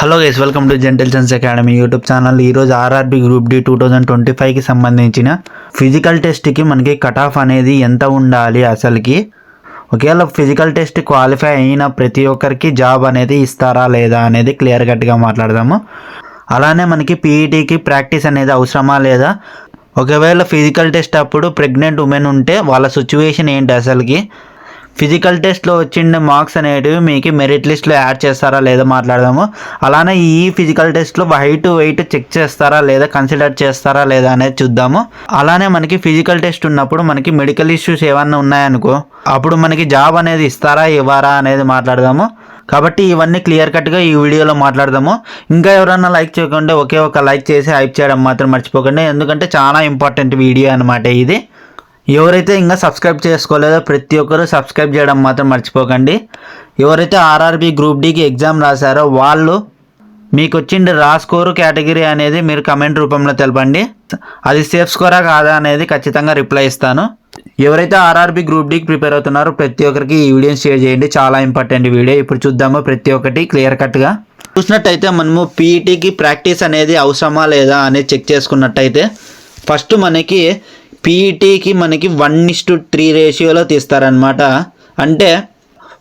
Hello guys, welcome to జెంటిల్సన్స్ academy YouTube channel. ఈరోజు RRB group D 2025కి సంబంధించిన ఫిజికల్ టెస్ట్కి మనకి కట్ ఆఫ్ అనేది ఎంత ఉండాలి, అసలుకి ఒకవేళ ఫిజికల్ టెస్ట్ క్వాలిఫై అయిన ప్రతి ఒక్కరికి జాబ్ అనేది ఇస్తారా లేదా అనేది క్లియర్ కట్గా మాట్లాడదాము. అలానే మనకి పీఈటీకి ప్రాక్టీస్ అనేది అవసరమా లేదా, ఒకవేళ ఫిజికల్ టెస్ట్ అప్పుడు ప్రెగ్నెంట్ ఉమెన్ ఉంటే వాళ్ళ సిచ్యువేషన్ ఏంటి, అసలుకి ఫిజికల్ టెస్ట్లో వచ్చిన మార్క్స్ అనేటివి మీకు మెరిట్ లిస్ట్లో యాడ్ చేస్తారా లేదా మాట్లాడదాము. అలానే ఈ ఫిజికల్ టెస్ట్లో హైట్ వెయిట్ చెక్ చేస్తారా లేదా, కన్సిడర్ చేస్తారా లేదా అనేది చూద్దాము. అలానే మనకి ఫిజికల్ టెస్ట్ ఉన్నప్పుడు మనకి మెడికల్ ఇష్యూస్ ఏమన్నా ఉన్నాయనుకో, అప్పుడు మనకి జాబ్ అనేది ఇస్తారా ఇవ్వరా అనేది మాట్లాడదాము. కాబట్టి ఇవన్నీ క్లియర్ కట్గా ఈ వీడియోలో మాట్లాడదాము. ఇంకా ఎవరన్నా లైక్ చేయకుండా ఒకే ఒక లైక్ చేసి హైప్ చేయడం మాత్రం మర్చిపోకండి, ఎందుకంటే చాలా ఇంపార్టెంట్ వీడియో అనమాట ఇది. ఎవరైతే ఇంకా సబ్స్క్రైబ్ చేసుకోలేదో ప్రతి ఒక్కరూ సబ్స్క్రైబ్ చేయడం మాత్రం మర్చిపోకండి. ఎవరైతే ఆర్ఆర్బీ గ్రూప్ డికి ఎగ్జామ్ రాశారో వాళ్ళు మీకు వచ్చింది రా స్కోరు కేటగిరీ అనేది మీరు కమెంట్ రూపంలో తెలపండి. అది సేఫ్ స్కోరా కాదా అనేది ఖచ్చితంగా రిప్లై ఇస్తాను. ఎవరైతే ఆర్ఆర్బీ గ్రూప్ డికి ప్రిపేర్ అవుతున్నారో ప్రతి ఒక్కరికి ఈ వీడియోని షేర్ చేయండి, చాలా ఇంపార్టెంట్ వీడియో. ఇప్పుడు చూద్దాము ప్రతి ఒక్కటి క్లియర్ కట్గా. చూసినట్టయితే మనము పీఈటీకి ప్రాక్టీస్ అనేది అవసరమా లేదా అనేది చెక్ చేసుకున్నట్టయితే ఫస్ట్ మనకి పీఈటీకి మనకి 1:3 రేషియోలో తీస్తారనమాట. అంటే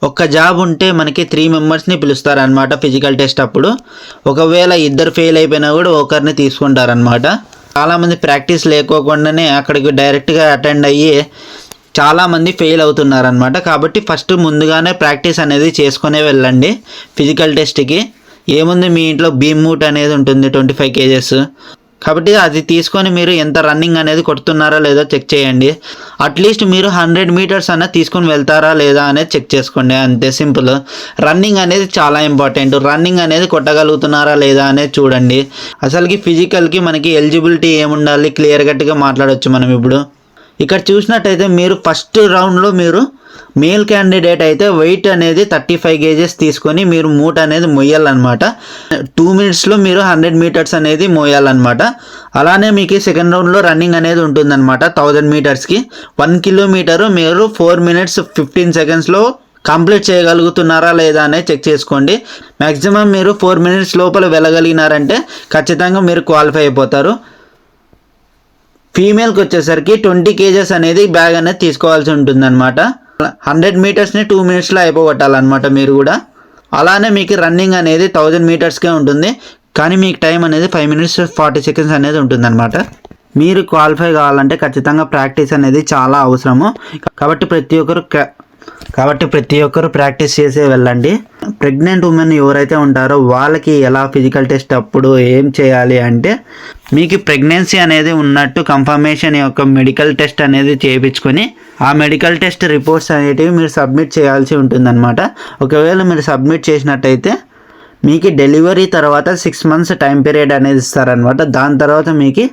ఒక్క జాబ్ ఉంటే మనకి 3 మెంబర్స్ని పిలుస్తారనమాట ఫిజికల్ టెస్ట్ అప్పుడు. ఒకవేళ ఇద్దరు ఫెయిల్ అయిపోయినా కూడా ఒకరిని తీసుకుంటారనమాట. చాలామంది ప్రాక్టీస్ లేకోకుండానే అక్కడికి డైరెక్ట్గా అటెండ్ అయ్యి చాలామంది ఫెయిల్ అవుతున్నారనమాట. కాబట్టి ఫస్ట్ ముందుగానే ప్రాక్టీస్ అనేది చేసుకునే వెళ్ళండి ఫిజికల్ టెస్ట్కి. ఏముంది, మీ ఇంట్లో బీమ్ మూట్ అనేది ఉంటుంది 25 kgs, కాబట్టి అది తీసుకొని మీరు ఎంత రన్నింగ్ అనేది కొడుతున్నారా లేదో చెక్ చేయండి. అట్లీస్ట్ మీరు 100 మీటర్స్ అన్న తీసుకొని వెళ్తారా లేదా అనేది చెక్ చేసుకోండి, అంతే సింపుల్. రన్నింగ్ అనేది చాలా ఇంపార్టెంట్. రన్నింగ్ అనేది కొట్టగలుగుతున్నారా లేదా అనేది చూడండి. అసలుకి ఫిజికల్కి మనకి ఎలిజిబిలిటీ ఏముండాలి క్లియర్ కట్గా మాట్లాడవచ్చు మనం. ఇప్పుడు ఇక్కడ చూసినట్టయితే మీరు ఫస్ట్ రౌండ్లో మీరు మేల్ క్యాండిడేట్ అయితే వెయిట్ అనేది 35 kgs తీసుకొని మీరు మూట అనేది మొయ్యాలన్నమాట. 2 minutesలో మీరు 100 మీటర్స్ అనేది మోయాలన్నమాట. అలానే మీకు సెకండ్ రౌండ్లో రన్నింగ్ అనేది ఉంటుందన్నమాట. 1000 మీటర్స్కి 1 కిలోమీటరు మీరు 4 minutes 15 secondsలో కంప్లీట్ చేయగలుగుతున్నారా లేదా అనేది చెక్ చేసుకోండి. మ్యాక్సిమం మీరు 4 minutes లోపల వెళ్ళగలిగినారంటే ఖచ్చితంగా మీరు క్వాలిఫై అయిపోతారు. ఫీమేల్కి వచ్చేసరికి 20 kgs అనేది బ్యాగ్ అనేది తీసుకోవాల్సి ఉంటుందన్నమాట. 100 మీటర్స్ని 2 minutesలో అయిపోగొట్టాలన్నమాట మీరు కూడా. అలానే మీకు రన్నింగ్ అనేది 1000 మీటర్స్కే ఉంటుంది, కానీ మీకు టైం అనేది 5 minutes 40 seconds అనేది ఉంటుందన్నమాట. మీరు క్వాలిఫై కావాలంటే ఖచ్చితంగా ప్రాక్టీస్ అనేది చాలా అవసరము. కాబట్టి ప్రతి ఒక్కరు ప్రాక్టీస్ చేసే వెళ్ళండి. ప్రెగ్నెంట్ ఉమెన్ ఎవరైతే ఉంటారో వాళ్ళకి ఎలా ఫిజికల్ టెస్ట్ అప్పుడు ఏం చేయాలి అంటే, మీకు ప్రెగ్నెన్సీ అనేది ఉన్నట్టు కన్ఫర్మేషన్ యొక్క మెడికల్ టెస్ట్ అనేది చేయించుకొని ఆ మెడికల్ టెస్ట్ రిపోర్ట్స్ అనేటివి మీరు సబ్మిట్ చేయాల్సి ఉంటుందన్నమాట. ఒకవేళ మీరు సబ్మిట్ చేసినట్టయితే మీకు డెలివరీ తర్వాత 6 months టైం పీరియడ్ అనేది ఇస్తారనమాట. దాని తర్వాత మీకు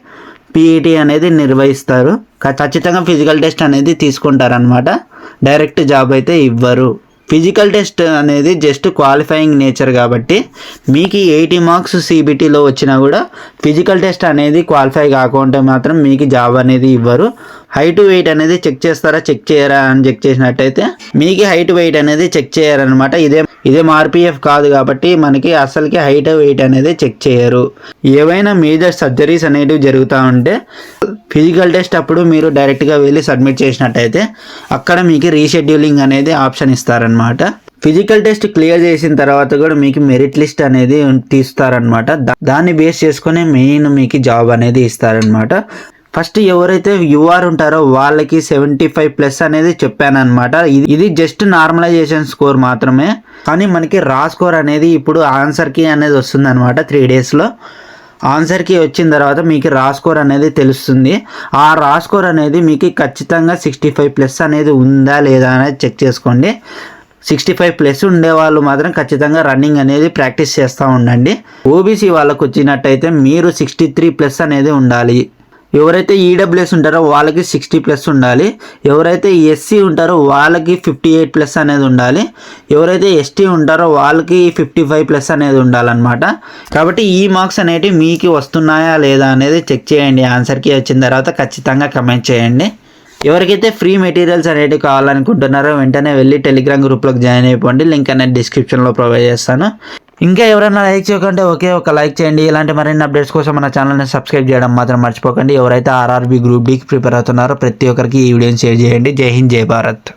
పీఈటీ అనేది నిర్వహిస్తారు. ఖచ్చితంగా ఫిజికల్ టెస్ట్ అనేది తీసుకుంటారనమాట. డైరెక్ట్ జాబ్ అయితే ఇవ్వరు. ఫిజికల్ టెస్ట్ అనేది జస్ట్ క్వాలిఫైయింగ్ నేచర్ కాబట్టి మీకు 80 marks CBTలో వచ్చినా కూడా ఫిజికల్ టెస్ట్ అనేది క్వాలిఫై కాకుంటే మాత్రం మీకు జాబ్ అనేది ఇవ్వరు. హైట్ వెయిట్ అనేది చెక్ చేస్తారా చెక్ చేయరా అని చెక్ చేసినట్టయితే మీకు హైట్ వెయిట్ అనేది చెక్ చేయరనమాట. ఇదే RPF కాదు కాబట్టి మనకి అసలుకి హైట్ వెయిట్ అనేది చెక్ చేయరు. ఏవైనా మేజర్ సర్జరీస్ అనేటివి జరుగుతూ ఉంటే ఫిజికల్ టెస్ట్ అప్పుడు మీరు డైరెక్ట్గా వెళ్ళి సబ్మిట్ చేసినట్టయితే అక్కడ మీకు రీషెడ్యూలింగ్ అనేది ఆప్షన్ ఇస్తారనమాట. ఫిజికల్ టెస్ట్ క్లియర్ చేసిన తర్వాత కూడా మీకు మెరిట్ లిస్ట్ అనేది తీస్తారనమాట. దాన్ని బేస్ చేసుకుని మెయిన్ మీకు జాబ్ అనేది ఇస్తారనమాట. ఫస్ట్ ఎవరైతే యూఆర్ ఉంటారో వాళ్ళకి 75+ అనేది చెప్పానమాట. ఇది జస్ట్ నార్మలైజేషన్ స్కోర్ మాత్రమే, కానీ మనకి రా స్కోర్ అనేది ఇప్పుడు ఆన్సర్కి అనేది వస్తుంది అనమాట. 3 daysలో ఆన్సర్కి వచ్చిన తర్వాత మీకు రా స్కోర్ అనేది తెలుస్తుంది. ఆ రా స్కోర్ అనేది మీకు ఖచ్చితంగా 65+ అనేది ఉందా లేదా అనేది చెక్ చేసుకోండి. 65+ ఉండేవాళ్ళు మాత్రం ఖచ్చితంగా రన్నింగ్ అనేది ప్రాక్టీస్ చేస్తూ ఉండండి. ఓబీసీ వాళ్ళకు వచ్చినట్టయితే మీరు 63+ అనేది ఉండాలి. ఎవరైతే ఈడబ్ల్యూఎస్ ఉంటారో వాళ్ళకి 60+ ఉండాలి. ఎవరైతే ఎస్సీ ఉంటారో వాళ్ళకి 58+ అనేది ఉండాలి. ఎవరైతే ఎస్టీ ఉంటారో వాళ్ళకి 55+ అనేది ఉండాలన్నమాట. కాబట్టి ఈ మార్క్స్ అనేటివి మీకు వస్తున్నాయా లేదా అనేది చెక్ చేయండి. ఆన్సర్కి వచ్చిన తర్వాత ఖచ్చితంగా కమెంట్ చేయండి. ఎవరికైతే ఫ్రీ మెటీరియల్స్ అనేటివి కావాలనుకుంటున్నారో వెంటనే వెళ్ళి టెలిగ్రామ్ గ్రూప్లోకి జాయిన్ అయిపోండి. లింక్ అనేది డిస్క్రిప్షన్లో ప్రొవైడ్ చేస్తాను. ఇంకా ఎవరైనా లైక్ చేయకంటే ఒక లైక్ చేయండి. ఇలాంటి మరిన్ని అప్డేట్స్ కోసం మన ఛానల్ని సబ్స్క్రైబ్ చేయడం మాత్రం మర్చిపోకండి. ఎవరైతే ఆర్ఆర్బీ గ్రూప్ డీకి ప్రిపేర్ అవుతున్నారో ప్రతి ఒక్కరికి ఈ వీడియోని షేర్ చేయండి. జై హింద్, జై భారత్.